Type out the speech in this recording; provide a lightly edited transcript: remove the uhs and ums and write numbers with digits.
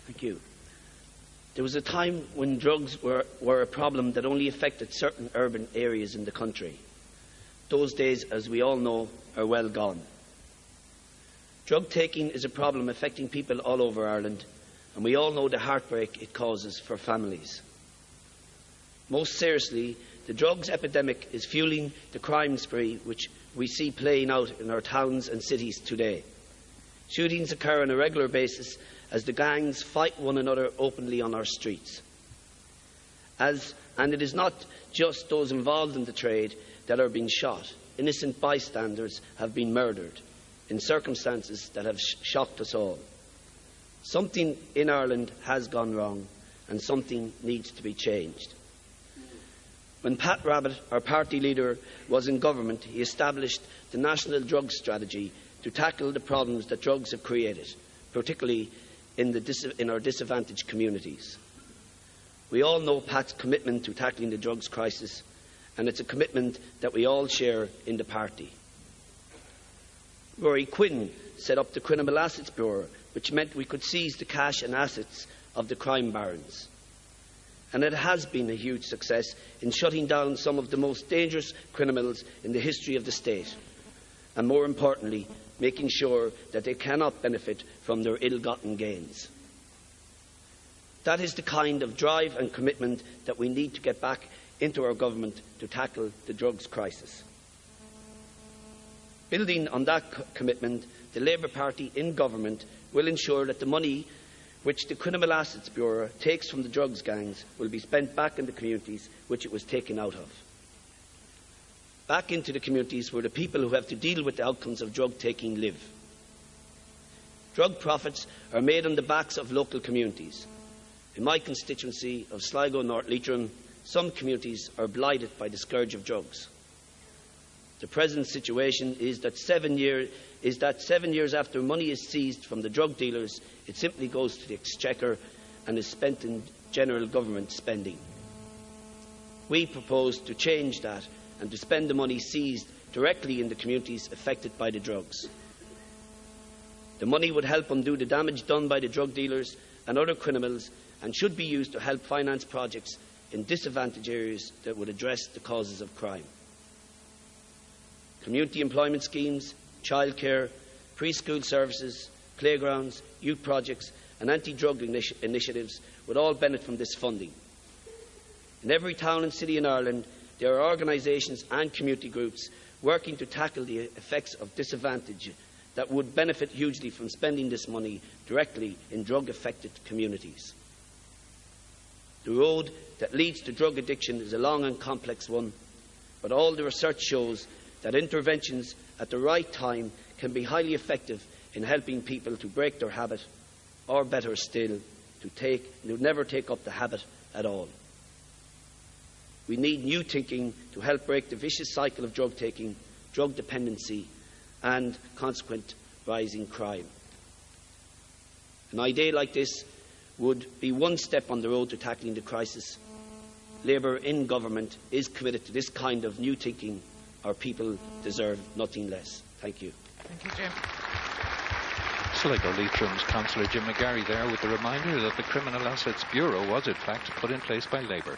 Thank you. There was a time when drugs were a problem that only affected certain urban areas in the country. Those days, as we all know, are well gone. Drug taking is a problem affecting people all over Ireland, and we all know the heartbreak it causes for families. Most seriously, the drugs epidemic is fueling the crime spree which we see playing out in our towns and cities today. Shootings occur on a regular basis as the gangs fight one another openly on our streets. And it is not just those involved in the trade that are being shot. Innocent bystanders have been murdered in circumstances that have shocked us all. Something in Ireland has gone wrong, and something needs to be changed. When Pat Rabbitte, our party leader, was in government, he established the National Drug Strategy to tackle the problems that drugs have created, particularly in our disadvantaged communities. We all know Pat's commitment to tackling the drugs crisis, and it's a commitment that we all share in the party. Rory Quinn set up the Criminal Assets Bureau, which meant we could seize the cash and assets of the crime barons. And it has been a huge success in shutting down some of the most dangerous criminals in the history of the state, and more importantly, making sure that they cannot benefit from their ill-gotten gains. That is the kind of drive and commitment that we need to get back into our government to tackle the drugs crisis. Building on that commitment, the Labour Party in government will ensure that the money which the Criminal Assets Bureau takes from the drugs gangs will be spent back in the communities which it was taken out of. Back into the communities where the people who have to deal with the outcomes of drug taking live. Drug profits are made on the backs of local communities. In my constituency of Sligo, North Leitrim, some communities are blighted by the scourge of drugs. The present situation is that 7 years after money is seized from the drug dealers, it simply goes to the exchequer and is spent in general government spending. We propose to change that and to spend the money seized directly in the communities affected by the drugs. The money would help undo the damage done by the drug dealers and other criminals, and should be used to help finance projects in disadvantaged areas that would address the causes of crime. Community employment schemes, childcare, preschool services, playgrounds, youth projects and anti-drug initiatives would all benefit from this funding. In every town and city in Ireland, there are organisations and community groups working to tackle the effects of disadvantage that would benefit hugely from spending this money directly in drug-affected communities. The road that leads to drug addiction is a long and complex one, but all the research shows that interventions at the right time can be highly effective in helping people to break their habit, or better still, to never take up the habit at all. We need new thinking to help break the vicious cycle of drug taking, drug dependency and consequent rising crime. An idea like this would be one step on the road to tackling the crisis. Labour in government is committed to this kind of new thinking. Our people deserve nothing less. Thank you. Thank you, Jim. Sligo Leitrim's Councillor Jim McGarry there with the reminder that the Criminal Assets Bureau was in fact put in place by Labour.